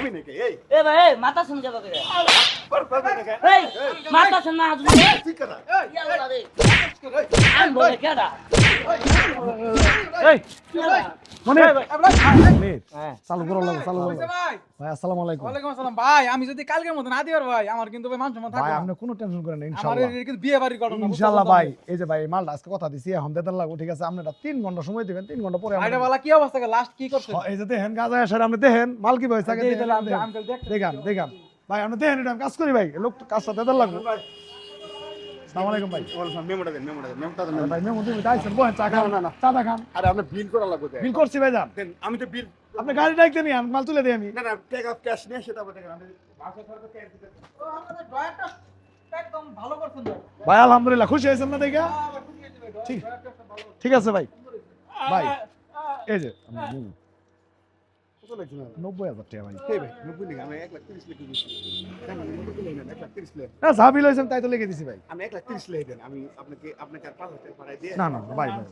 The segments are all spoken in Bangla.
আমি নাকি এই এ ভাই এই মাথা শুন যাবে কে এই মাথা শুন না আজু ঠিক কথা ইয়ালা রে আন বলে কেডা এই মনে ভাই চালু করো লাগো চালু করো ভাই ভাই আসসালামু আলাইকুম ওয়ালাইকুম আসসালাম ভাই আমি যদি কালকের মতো না দিবার ভাই আমার কিন্তু ভাই মান সম্মান ভাই থাকবে আপনি কোনো টেনশন করেন না আমার ইনশাআল্লাহ এর কিন্তু বিয়ে বাড়ির ঘটনা ইনশাআল্লাহ ভাই এই যে ভাই মালটা আজকে কথা দিছি এখন দেদার লাগো ঠিক আছে আপনারা 3 ঘন্টা সময় দিবেন 3 ঘন্টা পরে ভাইটা বলা কি অবস্থা লাস্ট কি করছে এই যে দেখেন গাজা আসার আপনি দেখেন মাল কি হইছে আগে এই দেখেন তাহলে আমি কাল দেখতে দেখান দেখান ভাই আপনি দেখেন এটা আমি কাজ করি ভাই লোক কাজটা দেদার লাগবে আসসালামু আলাইকুম ভাই মেমোটা দেন আরে ভাই মেমো দিবি তাইছেন বহেন চা খান না, না। চা খান আরে আপনি বিল করা লাগবে বিল করছি ভাই যান দেন আমি তো বিল আপনি গাড়ি ডাকতে নিয়ে মাল তুলে দিই আমি না না টেক অফ ক্যাশ নিয়ে সেটা বলে আমি বাসা সরকার ক্যাশ দিতে ও আমাদের ড্রয়ারটা একদম ভালো করছেন ভাই ভাই আলহামদুলিল্লাহ খুশি হয়েছেন না দেখা ঠিক ঠিক আছে ভাই ভাই এই যে কত লাগছে না 90,000 টাকা ভাই এই ভাই 90 টাকা আমি 1,30,000 লিখে দিছি কেন 90 টাকা না 1,30,000 লিখে না যা বিল হয়েছেন তাই তো লিখে দিছি ভাই আমি 1,30,000 লিখে দেন আমি আপনাকে আর 5,000 টাকা পাঠাই দিয়ে না না ভাই ভাই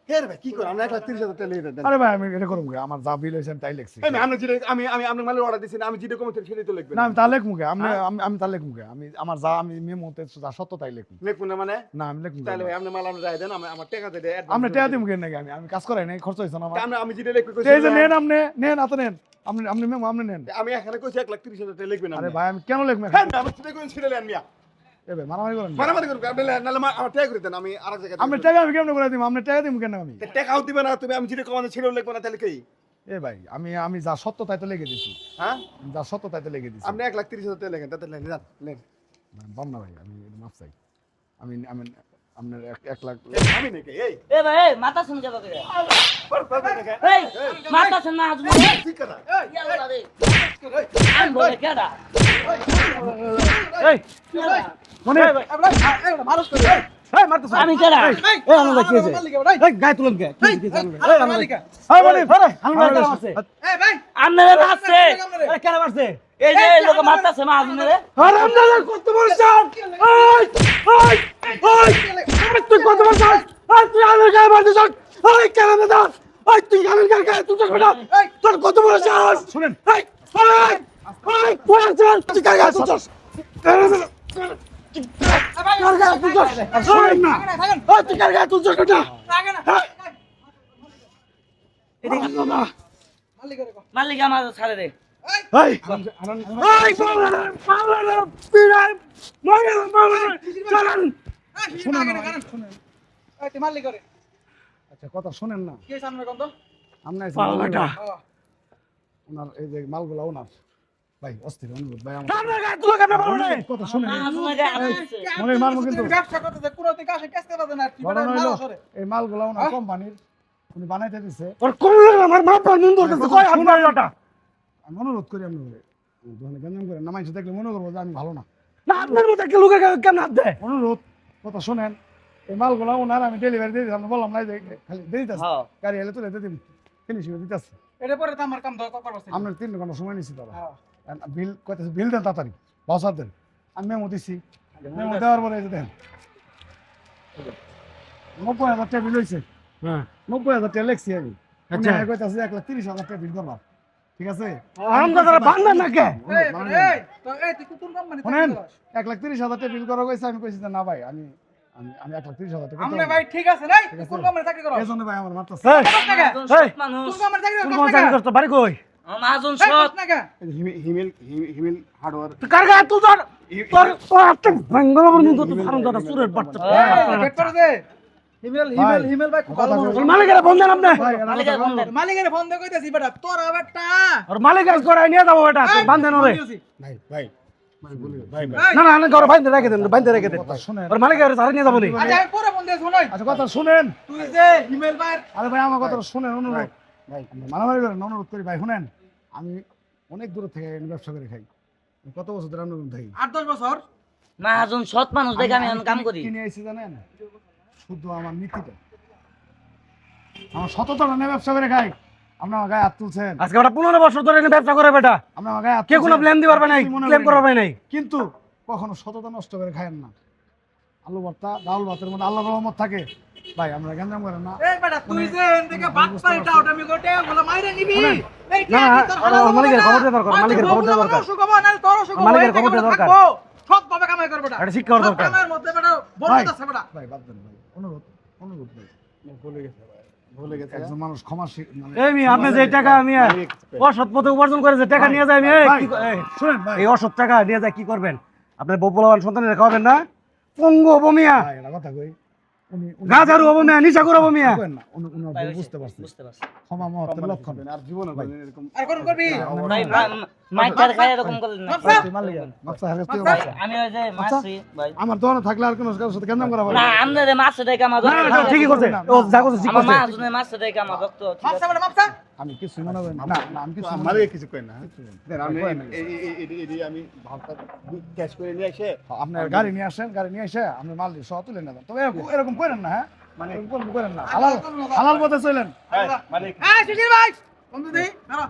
হে ভাই কি করে আমি 1,30,000 টাকা লিখে দেন আরে ভাই আমি এটা করুম আমার যা বিল হয়েছেন তাই লিখছি এই আমি যেটা আমি আপনার মালের অর্ডার দিছি না আমি যেটা কমতে সেটাই তো লিখবেন না আমি তা লিখমু আমি আমি তা লিখমু আমি আমার যা আমি মেমোতে যা সত্য তাই লিখমু লিখবেন না মানে না আমি লিখমু তাহলে ভাই আপনি মাল আমরা রায় দেন আমি আমার টাকা দিয়ে আপনি টাকা দিমু কেন নাকি আমি কাজ করাই নাই খরচ হইছে না আমার আমি যেটা লিখতে কইছি এই যে নেন আপনি নেন আতো নেন আপনি আপনি মেমো আপনি নেন আমি এখানে কইছি 1,30,000 টাকা লিখবেন আরে আপনি ভাই আমি কেন লিখমু হ্যাঁ আমি সেটা কইছি সেটা লেন মিয়া এ ভাই মারামারি করেন না। মারামারি করুন আপনি নালে আমার টাকা করে দেন আমি আরেক জায়গায় আপনি টাকা আমি কেমন করে দিমু আপনি টাকা দিমু কেন আমি টাকাও দিবেন না তুমি আমি যেটা কমানো ছেড়েও লিখবো না তাহলে কি এ ভাই আমি আমি যা সত্য তাই তো লিখে দিছি হ্যাঁ যা সত্য তাই তো লিখে দিছি আপনি 1,30,000 টাকা লেখেন তাতে লেন যান লেন বাম না ভাই আমি মাফ চাই আমি আমি আপনার 1 লাখ আমি নাকি এই এ ভাই এই মাথা শুন যাবে কে এই মাথা শুন না আজু ঠিক কথা ইয়ালা রে আন বলে কেডা এই মনে মানুষ করে এই মারতেছ আমি কেডা এই আমাদের কি হয়েছে মালিক ভাই এই গায়ে তুলেন কে এই মালিক এই বলি আরে আমি ভাই কেডা মারছে এই ভাই আমনে মারছে আরে কেন মারছে এই যে লোক মারতাছে মা আজু রে হারামজাদা কত বড় সাহস এই তুই কত বড় সাহস তুই আমার গায়ে মারছিস এই কেন দাদা তুই আমার গায়ে তুই বেটা তোর কত বড় সাহস শুনেন এই তুই গায়ে তুই শুনেন না তুই গায়ে তুই বেটা মালিক করে মালিক আমার ছাড়ে রে এই পিড়াই মরে চলেন শুনুন শুনুন এই তুই মালিক করে আচ্ছা কথা শুনেন না কি সামনে কোন তো আমরা হ্যাঁ ওনার এই যে মালগুলা ওনার ভাই অস্থির অনুরোধ ভাই আমার কথা শুনেন আজু রে আছে মনে মারবো কিন্তু ব্যবসা করতে যে কোনো দিকে আসে কাজ করতে না কি ঘটনা হইলো, মারা সরে এই মালগুলা ওনার কোম্পানির উনি বানাইতে দিছে আমার মা পার মন ধরতেছে কয় হাত মারিলাটা আমি অনুরোধ করি আপনি দোকানে গঞ্জাম করেন না মানুষ দেখলে মনে করবো যে আমি ভালো না না আপনার মতো একটা লোকের কেমন হাত দেয় অনুরোধ কথা শুনেন এই মালগুলা ওনার আমি ডেলিভারি দিয়ে দিলাম বললাম না যে খালি দিয়ে দিতেছি হ্যাঁ গাড়ি এলে তুলে দিয়ে দিবি ফিনিশিং দিতেছি এটা পরে তো আমার কাম দরকার করছে আপনার 3 ঘন্টা সময় নিচ্ছি তারা হ্যাঁ বিল কইতেছে বিল দেন তাড়াতাড়ি ভাউচার দেন আমি মেমো দিছি মেমো দেওয়ার পরে এই যে দেন 90,000 টাকা বিল হয়েছে হ্যাঁ 90,000 টাকা লেখছি আমি আচ্ছা। আচ্ছা কইতাছে 1,30,000 টাকা বিল করবা ঠিক আছে আরামদাদা বান্ধা না কে এই তো এই তুই কোন কোম্পানি শুনেন 1,30,000 টাকা বিল করা কইছে আমি কইছি যে না ভাই আমি আমি আমি 1,30,000 টাকা আমনে ভাই ঠিক আছে নাই তুই ঠিক কোন আছে। কোম্পানি চাকরি করছ এই জন্য ভাই আমার মারতেছে এই একজন সৎ মানুষ কোন কোম্পানি চাকরি কোন করছ চাকরি করতে বাড়ি কই মাজন সৎ সৎ না কে হিমেল হার্ডওয়ার তুই কার গায়ে তুই তোর একটা বেঙ্গল মন ধরতে আরামদাদা সুরের বাচ্চা গেট করে দে হিমেল ভাই খুব ভালো মানুষ। তোর মালিকের ফোন দেন আপনি ভাই এটা মালিকের কথা ফোন দেন। মালিকের ফোন দিয়ে কইতাছি বেটা তোর বেটা আর মালিকের করে নিয়ে যাবো এটা বান্ধেন ওরে ভাই ভাই ভাই না না না ঘরে বাইন্ধে রেখে দেন বাইন্ধে রেখে দেন কথা শুনেন আর মালিকের সারে নিয়ে যাবো নি আচ্ছা আমি পরে ফোন দিয়ে শোনাই আচ্ছা কথা শুনেন তুই যে হিমেল ভাই আরে ভাই আমার কথা শুনেন অনুরোধ ভাই মারামারি করেন না, অনুরোধ করি ভাই শুনেন আমি অনেক দূর থেকে ব্যবসা করে খাই আমি কত বছর ধরে আপনার থাকি 8-10 বছর মাজন সৎ মানুষ দেখে আমি এখন কাম করি কিনে আইছি জানেন শুধু আমার নীতিটা আমার সততা না ব্যবসা করে খাই আপনি আমার গায়ে হাত তুলছেন আজকে ওটা 15 বছর ধরে এনে ব্যবসা করে বেটা আপনি আমার গায়ে হাত কে কোনো তুলছেন। প্ল্যান দিবার পারে নাই কিছু মনে ক্লেম করেন করার পারে নাই কিন্তু কখনো সততা নষ্ট করে খায়েন না আলু ভর্তা ডাল ভাতের মধ্যে আল্লাহর রহমত থাকে ভাই আমরা গ্যাঞ্জাম করেন না এই বেটা তুই যে এখান থেকে বাট পাইটা ওটা আমি গোটে বলে মাইরে নিবি শুনেন, এই না, মালিকের খবর দেওয়া দরকার, মালিকের খবর দেওয়া দরকার। মালিকের খবর দেওয়া দরকার। সৎ ভাবে কামাই করবে বেটা এটা শিক্ষা হওয়ার দরকার। কামাইয়ের মধ্যে বেটা বলতে আছে বেটা ভাই বাদ দেন ভাই অনুরোধ অনুরোধ ভাই ভুলে গেছে ভাই, ভুলে গেছে। একজন মানুষ ক্ষমা মানে এই মিয়া, আপনি যে টাকা আমি অসৎ পথে উপার্জন করে যে টাকা নিয়ে যায় আমি এই, ভাই, কি ক- এই, শুনেন ভাই এই অসৎ টাকা নিয়ে যায় কি করবেন? আপনার বপুলাবান সন্তানের খাওয়াবেন না? পঙ্গু হবো মিয়া, ভাই এটা কথা কই গাজারু হবো মিয়া, নিশাখোর হবো মিয়া। করেন না উনার ভুল বুঝতে পারছি বুঝতে পারছি ক্ষমা মহত্বের লক্ষণ আর জীবনে ভাই। এরকম আর কোন করবি ভাই মাইটার খায় এরকম করলেন না তুই মারলি কেন? মাপসা হারে তুই ভাই, মাপসা। আমি ওই যে মাছি ভাই আমার দোকানে থাকলে আর কোনো কারোর সাথে গ্যাঞ্জাম করা হবে না আমাদের মাছ দেখে আমার না, না, ঠিকই করছে, ও যা করছে ঠিক আমার করছে। মা জন্য মাছ দেখে আমার রক্ত ঠিক মাপসা আছে বেটা মাপসা আমি কিছু মনে করি না না না, আমি কিছু মনে আমারে করি না। কিছু কই না দেন আমি এই আমি ভাবটা ক্যাশ করে নিয়ে এসে আপনার গাড়ি নিয়ে আসেন গাড়ি নিয়ে এসে আপনি মাল দিয়ে সহ তুলে নেবেন তবে এরকম করেন না হ্যাঁ মানে এরকম করেন না হালাল হালাল পথে চলেন মানে এই সুশীল ভাই বন্ধু দেই দাঁড়া